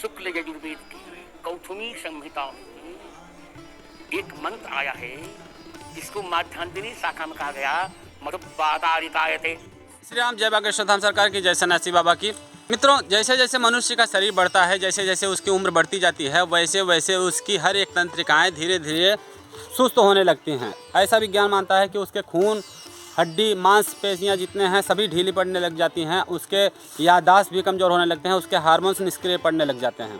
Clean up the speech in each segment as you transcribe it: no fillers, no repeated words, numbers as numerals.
शुक्ल यजुर्वेद की कौथुमी संहिता में एक मंत्र आया है जिसको माध्यांतरी शाखा में कहा गया मधुपातारितायते। श्री राम, जय बागेश्वर धाम सरकार की, जय सन्यासी बाबा की। मित्रों, जैसे जैसे मनुष्य का शरीर बढ़ता है, जैसे जैसे उसकी उम्र बढ़ती जाती है, वैसे वैसे उसकी हर एक तंत्रिकाएं धीरे धीरे सुस्त होने लगती हैं। ऐसा विज्ञान मानता है कि उसके खून, हड्डी, मांसपेशियां जितने हैं सभी ढीली पड़ने लग जाती हैं, उसके याददाश्त भी कमज़ोर होने लगते हैं, उसके हार्मोन्स निष्क्रिय पड़ने लग जाते हैं।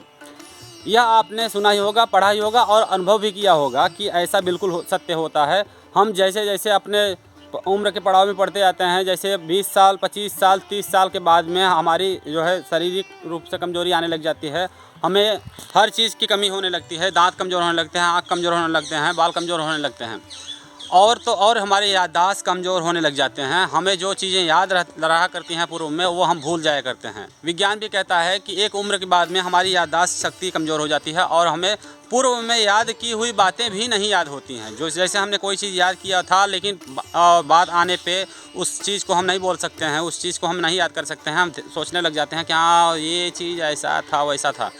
यह आपने सुना ही होगा, पढ़ा ही होगा और अनुभव भी किया होगा कि ऐसा बिल्कुल सत्य होता है। हम जैसे जैसे अपने उम्र के पड़ाव में पढ़ते जाते हैं, जैसे 20 साल, 25 साल, 30 साल के बाद में हमारी जो है शारीरिक रूप से कमज़ोरी आने लग जाती है। हमें हर चीज़ की कमी होने लगती है, दांत कमज़ोर होने लगते हैं, आँख कमज़ोर होने लगते हैं, बाल कमज़ोर होने लगते हैं और तो और हमारे याददाश्त कमज़ोर होने लग जाते हैं। हमें जो चीज़ें याद रहा करती हैं पूर्व में, वो हम भूल जाया करते हैं। विज्ञान भी कहता है कि एक उम्र के बाद में हमारी याददाश्त शक्ति कमज़ोर हो जाती है और हमें पूर्व में याद की हुई बातें भी नहीं याद होती हैं। जो जैसे हमने कोई चीज़ याद किया था, लेकिन बात आने पे उस चीज़ को हम नहीं बोल सकते हैं, उस चीज़ को हम नहीं याद कर सकते हैं। हम सोचने लग जाते हैं कि हाँ, ये चीज़ ऐसा था, वैसा था।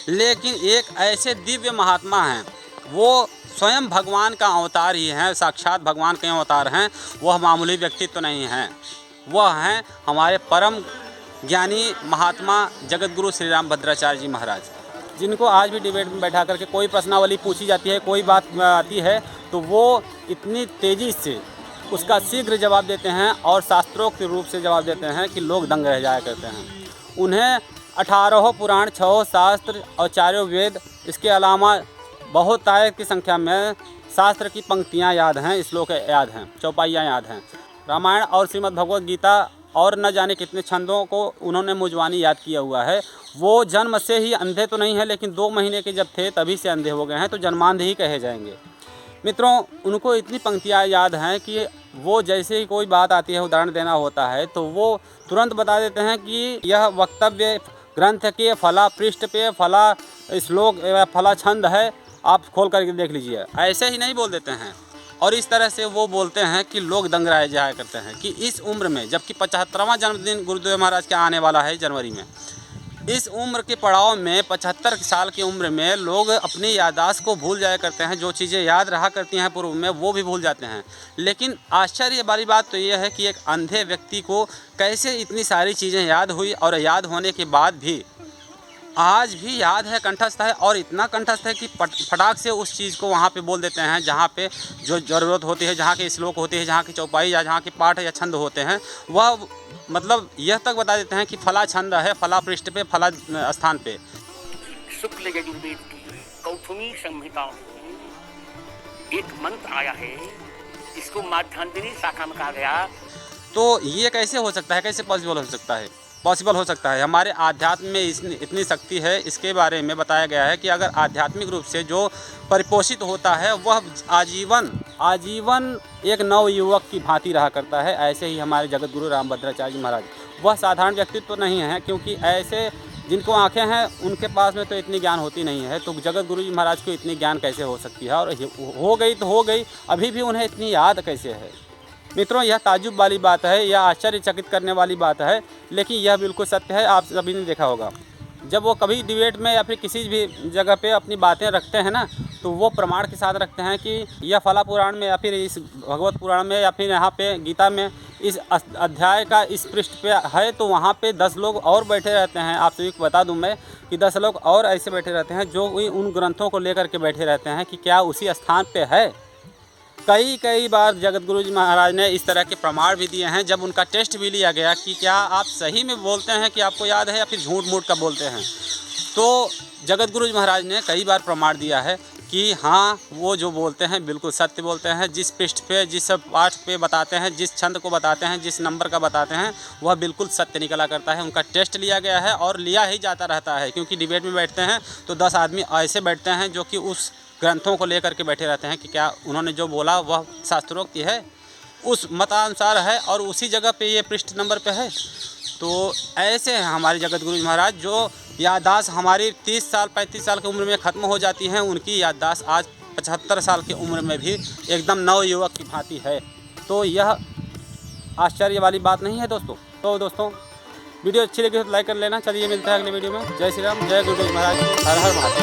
लेकिन एक ऐसे दिव्य महात्मा हैं, वो स्वयं भगवान का अवतार ही हैं, साक्षात भगवान के अवतार हैं। वह मामूली व्यक्तित्व तो नहीं हैं, वह हैं हमारे परम ज्ञानी महात्मा जगत गुरु श्री राम भद्राचार्य जी महाराज, जिनको आज भी डिबेट में बैठा करके कोई प्रश्नावली पूछी जाती है, कोई बात आती है तो वो इतनी तेज़ी से उसका शीघ्र जवाब देते हैं और शास्त्रोक्त रूप से जवाब देते हैं कि लोग दंग रह जाया करते हैं। उन्हें 18 पुराण, 6 शास्त्र और 4 वेद, इसके अलावा बहुत आयत की संख्या में शास्त्र की पंक्तियाँ याद हैं, श्लोक याद हैं, चौपाइयाँ याद हैं। रामायण और श्रीमद् भगवद गीता और न जाने कितने छंदों को उन्होंने मुजवानी याद किया हुआ है। वो जन्म से ही अंधे तो नहीं है, लेकिन 2 महीने के जब थे तभी से अंधे हो गए हैं, तो जन्मांध ही कहे जाएंगे। मित्रों, उनको इतनी पंक्तियाँ याद हैं कि वो जैसे ही कोई बात आती है, उदाहरण देना होता है, तो वो तुरंत बता देते हैं कि यह वक्तव्य ग्रंथ के फला पृष्ठ पे फला श्लोक फला छंद है, आप खोल करके देख लीजिए। ऐसे ही नहीं बोल देते हैं और इस तरह से वो बोलते हैं कि लोग दंग रह जाया करते हैं कि इस उम्र में, जबकि 75वां जन्मदिन गुरुदेव महाराज का आने वाला है जनवरी में, इस उम्र के पड़ाव में 75 साल की उम्र में लोग अपनी याददाश्त को भूल जाया करते हैं। जो चीज़ें याद रहा करती हैं पूर्व में, वो भी भूल जाते हैं। लेकिन आश्चर्य वाली बात तो ये है कि एक अंधे व्यक्ति को कैसे इतनी सारी चीज़ें याद हुई और याद होने के बाद भी आज भी याद है, कंठस्थ है और इतना कंठस्थ है कि फटाक से उस चीज़ को वहाँ पे बोल देते हैं जहाँ पे जो ज़रूरत होती है, जहाँ के श्लोक होते हैं, जहाँ की चौपाई या जहाँ के पाठ या छंद होते हैं, वह मतलब यह तक बता देते हैं कि फला छंद है, फला पृष्ठ पे, फला स्थान पे। शुक्ल यजुर्वेद की कौथुमी संहिता में एक मंत्र आया है जिसको माध्यांतरी शाखा में कहा गया। तो ये कैसे हो सकता है, कैसे पॉसिबल हो सकता है? पॉसिबल हो सकता है। हमारे आध्यात्म में इतनी शक्ति है, इसके बारे में बताया गया है कि अगर आध्यात्मिक रूप से जो परिपोषित होता है वह आजीवन एक नव युवक की भांति रहा करता है। ऐसे ही हमारे जगत गुरु राम भद्राचार्य जी महाराज, वह साधारण व्यक्तित्व तो नहीं है, क्योंकि ऐसे जिनको आंखें हैं उनके पास में तो इतनी ज्ञान होती नहीं है, तो जगत गुरु जी महाराज को इतनी ज्ञान कैसे हो सकती है? और हो गई तो हो गई, अभी भी उन्हें इतनी याद कैसे है? मित्रों, यह ताज्जुब वाली बात है, यह आश्चर्यचकित करने वाली बात है, लेकिन यह बिल्कुल सत्य है। आप सभी ने देखा होगा, जब वो कभी डिबेट में या फिर किसी भी जगह पे अपनी बातें रखते हैं ना, तो वो प्रमाण के साथ रखते हैं कि यह फला पुराण में या फिर इस भगवत पुराण में या फिर यहाँ पे गीता में इस अध्याय का इस पृष्ठ पे है, तो वहाँ पे 10 लोग और बैठे रहते हैं। आप सभी को बता दूं मैं कि 10 लोग और ऐसे बैठे रहते हैं जो उन ग्रंथों को लेकर के बैठे रहते हैं कि क्या उसी स्थान पर है। कई बार जगत गुरु जी महाराज ने इस तरह के प्रमाण भी दिए हैं, जब उनका टेस्ट भी लिया गया कि क्या आप सही में बोलते हैं कि आपको याद है या फिर झूठ मूठ का बोलते हैं, तो जगत गुरु जी महाराज ने कई बार प्रमाण दिया है कि हाँ, वो जो बोलते हैं बिल्कुल सत्य बोलते हैं। जिस पृष्ठ पे, जिस पाठ पे बताते हैं, जिस छंद को बताते हैं, जिस नंबर का बताते हैं, वह बिल्कुल सत्य निकला करता है। उनका टेस्ट लिया गया है और लिया ही जाता रहता है, क्योंकि डिबेट में बैठते हैं तो 10 आदमी ऐसे बैठते हैं जो कि उस ग्रंथों को लेकर के बैठे रहते हैं कि क्या उन्होंने जो बोला वह शास्त्रोक्त है, उस मतानुसार है और उसी जगह पे ये पृष्ठ नंबर पे है। तो ऐसे हैं हमारे जगत गुरु महाराज, जो याददाश्त हमारी 30 साल 35 साल की उम्र में ख़त्म हो जाती है, उनकी याददाश्त आज 75 साल की उम्र में भी एकदम नव युवक की भांति है। तो यह आश्चर्य वाली बात नहीं है दोस्तों। तो दोस्तों, वीडियो अच्छी लगी तो लाइक कर लेना। चलिए मिलते हैं अगले वीडियो में। जय श्री राम, जय गुरु गोविंद महाराज, हर हर महादेव।